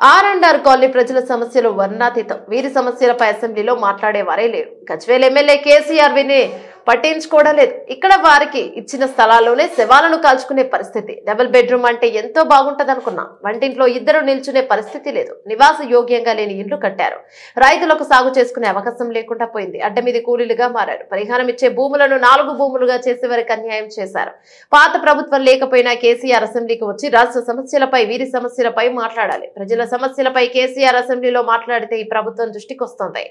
ఆర్&ఆర్ colony ప్రజల సమస్యలు వర్ణాతీతం. వీరి సమస్యలపై అసెంబ్లీలో మాట్లాడేవారే లేరు. గజ్వేల్ ఎమ్మెల్యే కేసీఆర్ విని పట్టించుకోవడం లేదు. ఇక్కడ వారికి ఇచ్చిన స్థలాల్లోనే శవాలను కాల్చుకునే పరిస్థితి. డబుల్ బెడ్రూమ్ అంటే ఎంతో బాగుంటదనుకున్నాం. వంటింట్లో ఇద్దరు నిల్చునే పరిస్థితి లేదు. నివాస యోగ్యంగా లేని ఇళ్లు కట్టారు. రైతులకు సాగు చేసుకునే అవకాశం లేకుండా పోయింది. అడ్డమీది కూలీలుగా మారారు. పరిహారం ఇచ్చే భూములను 4 భూములుగా చేసే వారికి అన్యాయం చేశారు. పాత ప్రభుత్వం లేకపోయినా కేసీఆర్ అసెంబ్లీకి వచ్చి రాష్ట్ర సమస్యలపై, వీరి సమస్యలపై మాట్లాడాలి. ప్రజల సమస్యలపై కేసీఆర్ అసెంబ్లీలో మాట్లాడితే ఈ ప్రభుత్వం దృష్టికి వస్తుంది.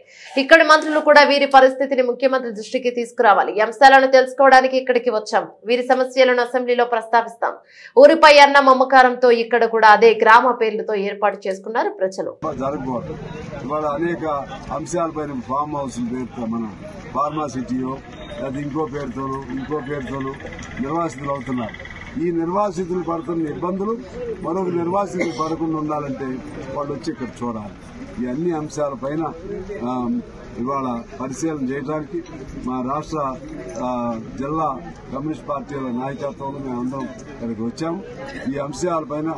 ఇక్కడి మంత్రులు కూడా వీరి పరిస్థితిని ముఖ్యమంత్రి దృష్టికి తీసుకురావాలి. ఈ అంశాలను తెలుసుకోవడానికి ఇక్కడికి వచ్చాం. వీరి సమస్యలను అసెంబ్లీలో ప్రస్తావిస్తాం. ఊరిపై అన్న మమకారంతో ఇక్కడ కూడా అదే గ్రామ పేర్లతో ఏర్పాటు చేసుకున్నారు ప్రజలు. అనేక అంశాలపైన ఫామ్ హౌస్ పేరుతో మనం ఫార్మాసిటీయో లేదా ఇంకో పేరుతోనూ నిర్వాసితులు అవుతున్నారు. ఈ నిర్వాసితులు పడుతున్న ఇబ్బందులు మరొక నిర్వాసితులు పడకుండా ఉండాలంటే వాళ్ళు వచ్చి ఇక్కడ చూడాలి. ఈ అన్ని అంశాలపైన ఇవాళ పరిశీలన చేయడానికి మా రాష్ట్ర జిల్లా కమ్యూనిస్ట్ పార్టీల నాయకత్వంలో మేమందరం ఇక్కడికి వచ్చాము. ఈ అంశాలపైన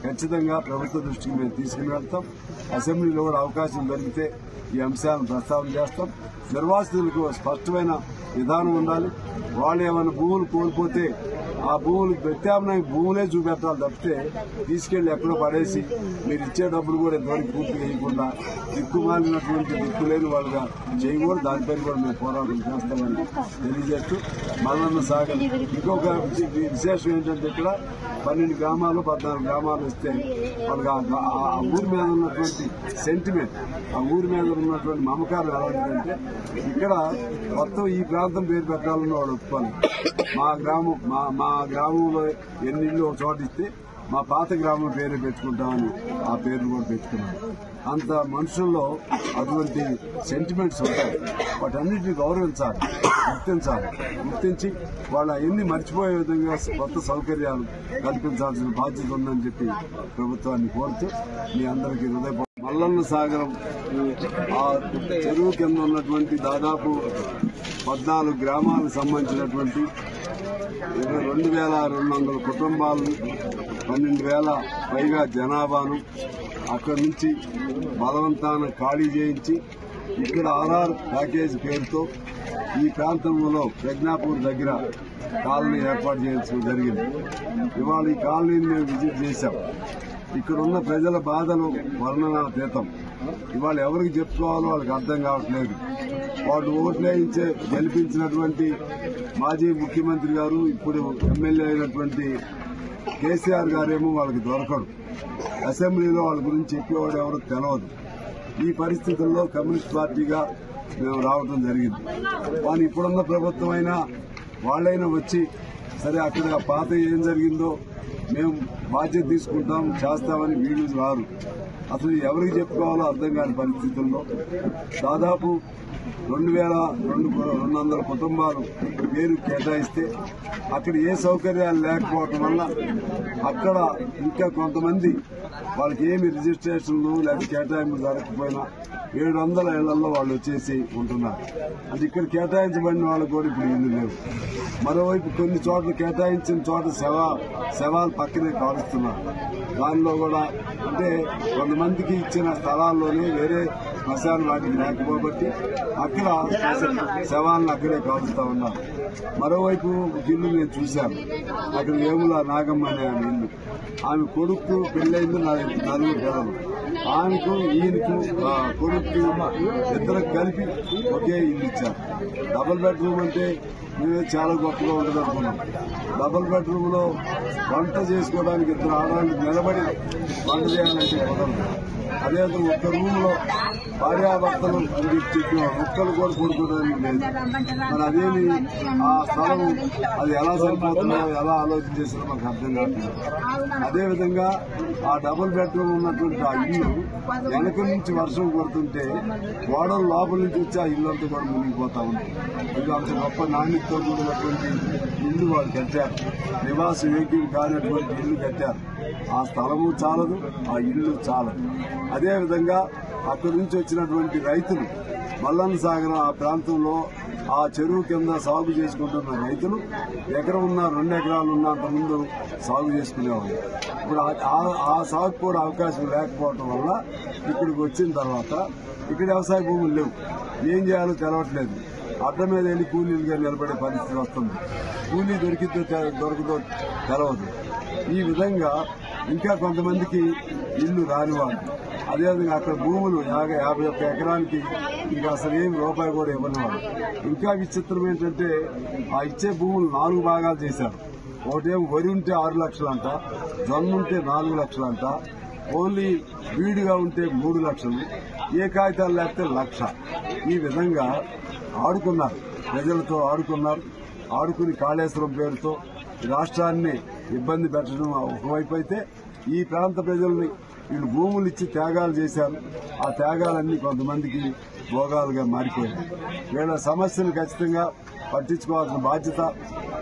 ఖచ్చితంగా ప్రభుత్వ దృష్టికి మేము తీసుకుని వెళ్తాం. అసెంబ్లీలో కూడా అవకాశం దొరికితే ఈ అంశాలను ప్రస్తావన చేస్తాం. నిర్వాసితులకు స్పష్టమైన విధానం ఉండాలి. వాళ్ళు ఏమైనా భూములు కోల్పోతే ఆ భూములు ప్రత్యామ్నాయ భూములే చూపెట్టాలి తప్పితే తీసుకెళ్లి ఎక్కడో పడేసి మీరు ఇచ్చే డబ్బులు కూడా ఇంతవరకు పూర్తి చేయకుండా దిక్కుమాలినటువంటి దిక్కులేని వాళ్ళుగా చేయకూడదు. దానిపైన కూడా మేము పోరాటం చేస్తామని తెలియజేస్తూ మల్లన్న సాగర్ ఇంకొక విశేషం ఏంటంటే ఇక్కడ 12 గ్రామాలు 14 గ్రామాలు వస్తే వాళ్ళకి ఆ ఊరి మీద ఉన్నటువంటి సెంటిమెంట్, ఆ ఊరి మీద ఉన్నటువంటి మమకారం ఎలాంటిదంటే ఇక్కడ మొత్తం ఈ ప్రాంతం పేరు పెట్టాలని వాడు ఒప్పుకోవాలి. మా గ్రామంలో ఎన్ని ఇళ్ళు ఒక చోట ఇస్తే మా పాత గ్రామం పేరు పెట్టుకుంటామని ఆ పేర్లు కూడా పెట్టుకున్నాం. అంత మనుషుల్లో అటువంటి సెంటిమెంట్స్ ఉంటాయి. వాటన్నిటిని గౌరవించాలి, గుర్తించి వాళ్ళ ఎన్ని మర్చిపోయే విధంగా కొత్త సౌకర్యాలు కల్పించాల్సిన బాధ్యత ఉందని చెప్పి ప్రభుత్వాన్ని కోరుతూ మీ అందరికీ హృదయపూర్వక మల్లన్న సాగరం ఆ చెరువు కింద ఉన్నటువంటి దాదాపు 14 గ్రామాలకు సంబంధించినటువంటి 22,200 కుటుంబాలను 12,000 పైగా జనాభాను అక్కడి నుంచి బలవంతాన ఖాళీ చేయించి ఇక్కడ ఆర్ఆర్ ప్యాకేజ్ పేరుతో ఈ ప్రాంతంలో ప్రజ్ఞాపూర్ దగ్గర కాలనీ ఏర్పాటు చేయించడం జరిగింది. ఇవాళ ఈ కాలనీని మేము విజిట్ చేశాం. ఇక్కడ ఉన్న ప్రజల బాధలు వర్ణనాతీతం. ఇవాళ ఎవరికి చెప్పుకోవాలో వాళ్ళకి అర్థం కావట్లేదు. వాళ్ళు ఓట్లేయించే గెలిపించినటువంటి మాజీ ముఖ్యమంత్రి గారు, ఇప్పుడు ఎమ్మెల్యే అయినటువంటి కేసీఆర్ గారేమో వాళ్ళకి దొరకడు. అసెంబ్లీలో వాళ్ళ గురించి చెప్పేవాడు ఎవరో తెలియదు. ఈ పరిస్థితుల్లో కమ్యూనిస్ట్ పార్టీగా మేము రావడం జరిగింది. కానీ ఇప్పుడున్న ప్రభుత్వం అయినా వాళ్ళైనా వచ్చి సరే అక్కడ పాత ఏం జరిగిందో మేము బాధ్యత తీసుకుంటాం చేస్తామని వీళ్ళు రారు. అసలు ఎవరికి చెప్పుకోవాలో అర్థం కాని పరిస్థితుల్లో దాదాపు 2,200 కుటుంబాలు పేరు కేటాయిస్తే అక్కడ ఏ సౌకర్యాలు లేకపోవటం వల్ల అక్కడ ఇంకా కొంతమంది వాళ్ళకి ఏమి రిజిస్ట్రేషన్లు లేదా కేటాయింపు జరగకపోయినా 700 ఇళ్లలో వాళ్ళు వచ్చేసి ఉంటున్నారు. అది ఇక్కడ కేటాయించబడిన వాళ్ళకు కూడా ఇప్పుడు ఇల్లు లేవు. మరోవైపు కొన్ని చోట్ల కేటాయించిన చోట శవాలు పక్కనే కాలుస్తున్నారు. దానిలో కూడా అంటే కొంతమందికి ఇచ్చిన స్థలాల్లోనే వేరే శ్మశాన వాటికి లేకపోబట్టి అక్కడ శవాలను అక్కడే కాలుస్తా ఉన్నారు. మరోవైపు ఇల్లు నేను చూశాను. అక్కడ వేముల నాగమ్మ అనే ఆమె ఇల్లు, ఆమె కొడుకు పెళ్లైంది 4 పిల్లలు. ఆమెకు ఈయనకు కొడుకు ఇద్దరికి కలిపి ఒకే ఇల్లు ఇచ్చారు. డబుల్ బెడ్రూమ్ అంటే మేమే చాలా గొప్పగా ఉంటుంది అనుకున్నాం. డబుల్ బెడ్రూమ్ లో వంట చేసుకోవడానికి 2 ఆడవాళ్ళు నిలబడి వంట చేయాలంటే కుదరదు. అదే ఒక్క రూమ్ లో భార్యాభర్తలు చెప్పిన ఒక్కరు కూడా పడుకోవడానికి లేదు. మరి అదేమి ఆ స్థలం అది ఎలా సరిపోతుందో ఎలా ఆలోచన చేసినా మాకు అర్థం కావట్లేదు. అదేవిధంగా ఆ డబుల్ బెడ్రూమ్ ఉన్నటువంటి ఆ ఇల్లు వెనక నుంచి వర్షం కొడుతుంటే గోడలు లోపల నుంచి వచ్చి ఆ ఇల్లు అంతా కూడా మునిగిపోతా ఉంది. ఇది అంత గొప్ప నాణ్యతతో కూడినటువంటి ఇల్లు వాళ్ళు కట్టారు. నివాస యోగ్యం కానటువంటి ఇల్లు కట్టారు. ఆ స్థలము చాలదు, ఆ ఇల్లు చాలదు. అదేవిధంగా అక్కడి నుంచి వచ్చినటువంటి రైతులు మల్లన్న సాగర్ ఆ ప్రాంతంలో ఆ చెరువు కింద సాగు చేసుకుంటున్న రైతులు ఎకరం ఉన్న 2 ఎకరాలు ఉన్నంత ముందు సాగు చేసుకునేవాళ్ళు. ఇప్పుడు ఆ సాగు కూడా అవకాశం లేకపోవడం వల్ల ఇక్కడికి వచ్చిన తర్వాత ఇక్కడ వ్యవసాయ భూములు లేవు, ఏం చేయాలో తెలవట్లేదు. అడ్డ మీద వెళ్లి కూలీలుగా నిలబడే పరిస్థితి వస్తుంది. కూలీ దొరకదో తెలవదు. ఈ విధంగా ఇంకా కొంతమందికి ఇల్లు రానివాడు. అదేవిధంగా అక్కడ భూములు 51 ఎకరానికి ఇంకా అసలు ఏం రూపాయి కూడా ఇవ్వనివాడు. ఇంకా విచిత్రం ఏంటంటే ఆ ఇచ్చే భూములు 4 భాగాలు చేశారు. ఒకటేమో వరి ఉంటే 6 లక్షలంట, జొన్న ఉంటే 4 లక్షలంట, ఓన్లీ వీడిగా ఉంటే 3 లక్షలు, ఏ కాగితాలు లేకపోతే 1 లక్ష. ఈ విధంగా ఆడుకున్నారు, ప్రజలతో ఆడుకున్నారు. ఆడుకుని కాళేశ్వరం పేరుతో రాష్ట్రాన్ని ఇబ్బంది పెట్టడం ఒకవైపు అయితే, ఈ ప్రాంత ప్రజల్ని వీళ్ళు భూములు ఇచ్చి త్యాగాలు చేశారు. ఆ త్యాగాలన్నీ కొంతమందికి భోగాలుగా మారిపోయాయి. వీళ్ళ సమస్యలు ఖచ్చితంగా పట్టించుకోవాల్సిన బాధ్యత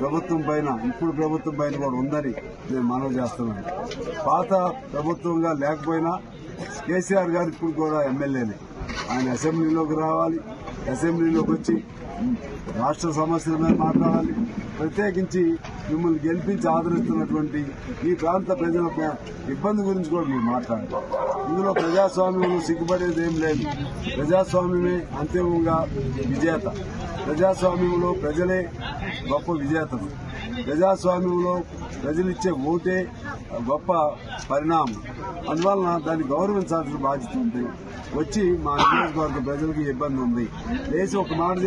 ప్రభుత్వం పైన, ఇప్పుడు ప్రభుత్వం పైన కూడా ఉందని నేను మనవి చేస్తున్నాను. పాత ప్రభుత్వంగా లేకపోయినా కేసీఆర్ గారు ఇప్పుడు కూడా ఎమ్మెల్యేనే. ఆయన అసెంబ్లీలోకి రావాలి, అసెంబ్లీలోకి వచ్చి రాష్ట్ర సమస్యల మీద మాట్లాడాలి. ప్రత్యేకించి మిమ్మల్ని గెలిపించి ఆదరిస్తున్నటువంటి ఈ ప్రాంత ప్రజల ఇబ్బంది గురించి కూడా మీరు మాట్లాడాలి. ఇందులో ప్రజాస్వామ్యంలో సిగ్గుపడేది ఏం లేదు. ప్రజాస్వామ్యమే అంతిమంగా విజేత. ప్రజాస్వామ్యంలో ప్రజలే గొప్ప విజేతలు. ప్రజాస్వామ్యంలో ప్రజలిచ్చే ఓటే గొప్ప పరిణామం. అందువలన దాన్ని గౌరవించాల్సిన బాధ్యత ఉంది. వచ్చి మా నియోజకవర్గ ప్రజలకి ఇబ్బంది ఉంది. దేశం ఒక మాట